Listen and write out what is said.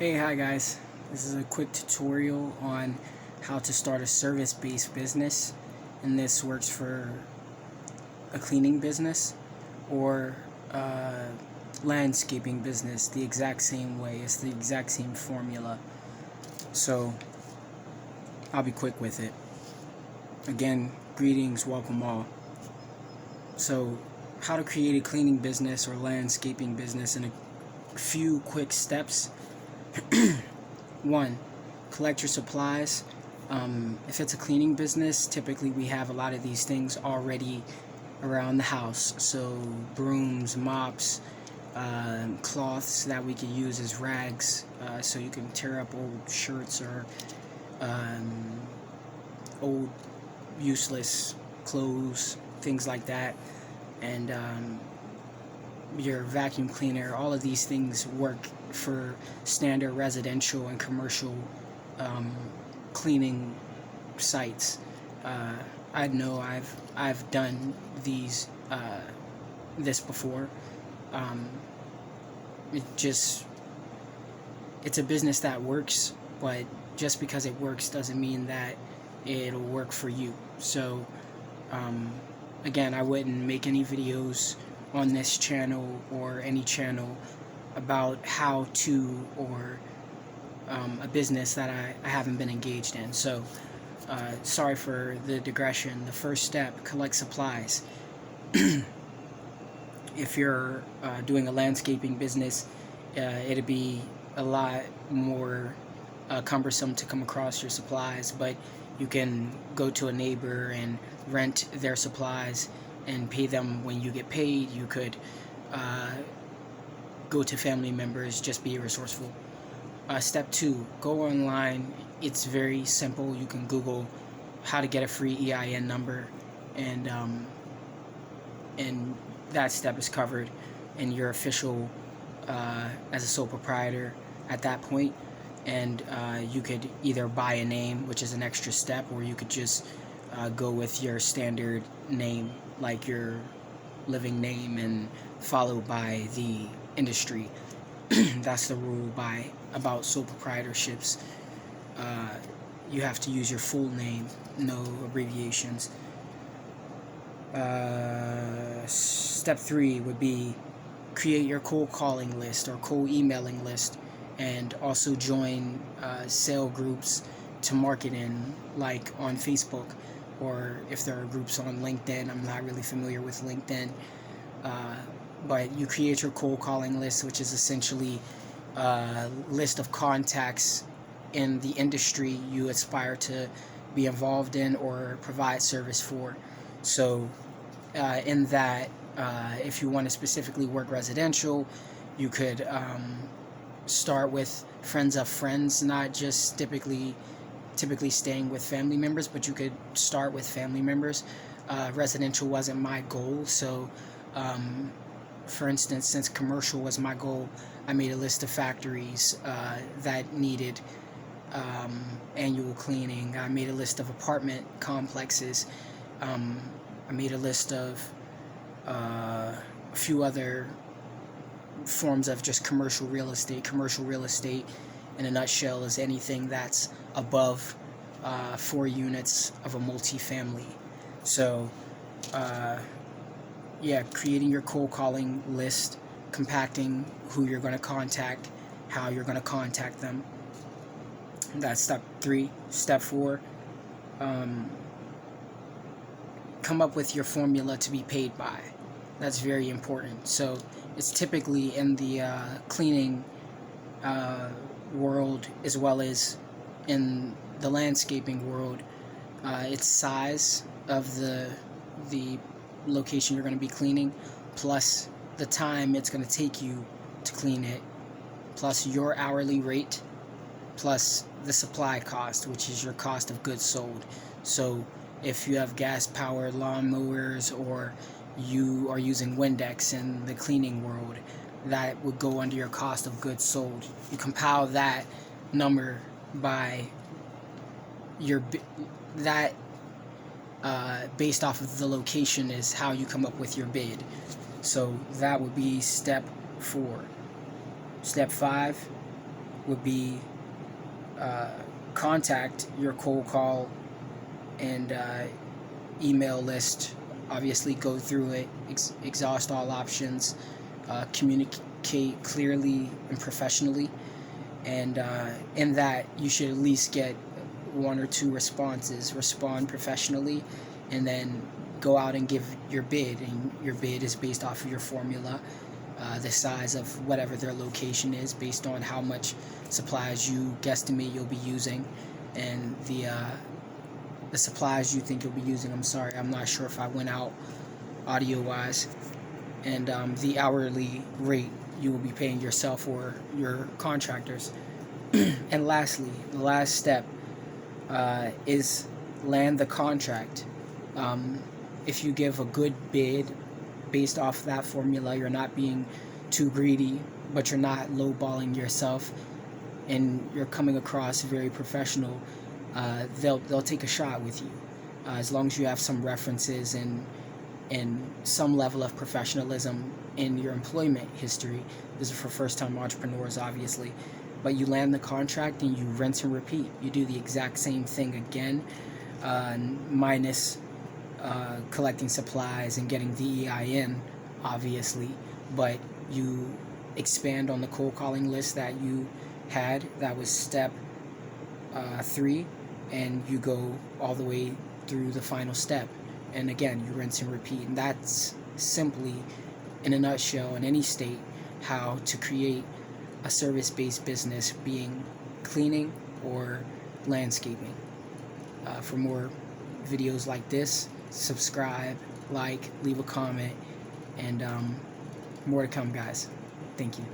Hey, hi guys. This is a quick tutorial on how to start a service-based business, and this works for a cleaning business or a landscaping business the exact same way. It's the exact same formula. So I'll be quick with it. Again, greetings, welcome all. So how to create a cleaning business or landscaping business in a few quick steps. 1. Collect your supplies. If it's a cleaning business, typically we have a lot of these things already around the house. So brooms, mops, cloths that we could use as rags, so you can tear up old shirts or old useless clothes, things like that. And your vacuum cleaner, all of these things work for standard residential and commercial cleaning sites. I know I've done this before. It's a business that works, but just because it works doesn't mean that it'll work for you. So again, I wouldn't make any videos on this channel or any channel about how to or a business that I haven't been engaged in. So sorry for the digression. The first step: collect supplies. If you're doing a landscaping business, it'd be a lot more cumbersome to come across your supplies, but you can go to a neighbor and rent their supplies and pay them when you get paid. You could go to family members. Just be resourceful. Step 2, go online. It's very simple. You can Google how to get a free EIN number, and that step is covered, and you're official as a sole proprietor at that point. And you could either buy a name, which is an extra step, or you could just go with your standard name, like your living name, and followed by the industry. That's the rule about sole proprietorships. You have to use your full name, no abbreviations. Step 3 would be create your cold calling list or cold emailing list, and also join sale groups to market in, like on Facebook, or if there are groups on LinkedIn. I'm not really familiar with LinkedIn, but you create your cold calling list, which is essentially a list of contacts in the industry you aspire to be involved in or provide service for. So in that, if you want to specifically work residential, you could start with friends of friends, not just typically staying with family members, but you could start with family members. Residential wasn't my goal, so for instance, since commercial was my goal, I made a list of factories that needed annual cleaning. I made a list of apartment complexes. I made a list of a few other forms of just commercial real estate. Commercial real estate, in a nutshell, is anything that's above 4 units of a multifamily. So yeah, creating your cold calling list, compacting who you're going to contact, how you're going to contact them. That's step 3. Step 4, come up with your formula to be paid by. That's very important. So it's typically in the cleaning world, as well as in the landscaping world. It's size of the location you're going to be cleaning, plus the time it's going to take you to clean it, plus your hourly rate, plus the supply cost, which is your cost of goods sold. So if you have gas-powered lawnmowers, or you are using Windex in the cleaning world, that would go under your cost of goods sold. You compile that number by your based off of the location is how you come up with your bid. So that would be step 4. Step 5 would be contact your cold call and email list. Obviously, go through it, exhaust all options, communicate clearly and professionally, and in that you should at least get 1 or 2 responses. Respond professionally, and then go out and give your bid. And your bid is based off of your formula, the size of whatever their location is, based on how much supplies you guesstimate you'll be using, and the supplies you think you'll be using. I'm sorry, I'm not sure if I went out audio wise. And the hourly rate you will be paying yourself or your contractors. And lastly, the last step is land the contract. If you give a good bid based off that formula, you're not being too greedy, but you're not lowballing yourself, and you're coming across very professional, they'll take a shot with you, as long as you have some references and some level of professionalism in your employment history. This is for first-time entrepreneurs, obviously. But you land the contract and you rinse and repeat. You do the exact same thing again, minus collecting supplies and getting the EIN, obviously. But you expand on the cold calling list that you had. That was step 3, and you go all the way through the final step. And again, you rinse and repeat. And that's simply, in a nutshell, in any state, how to create a service-based business, being cleaning or landscaping. For more videos like this, subscribe, like, leave a comment, and more to come, guys. Thank you.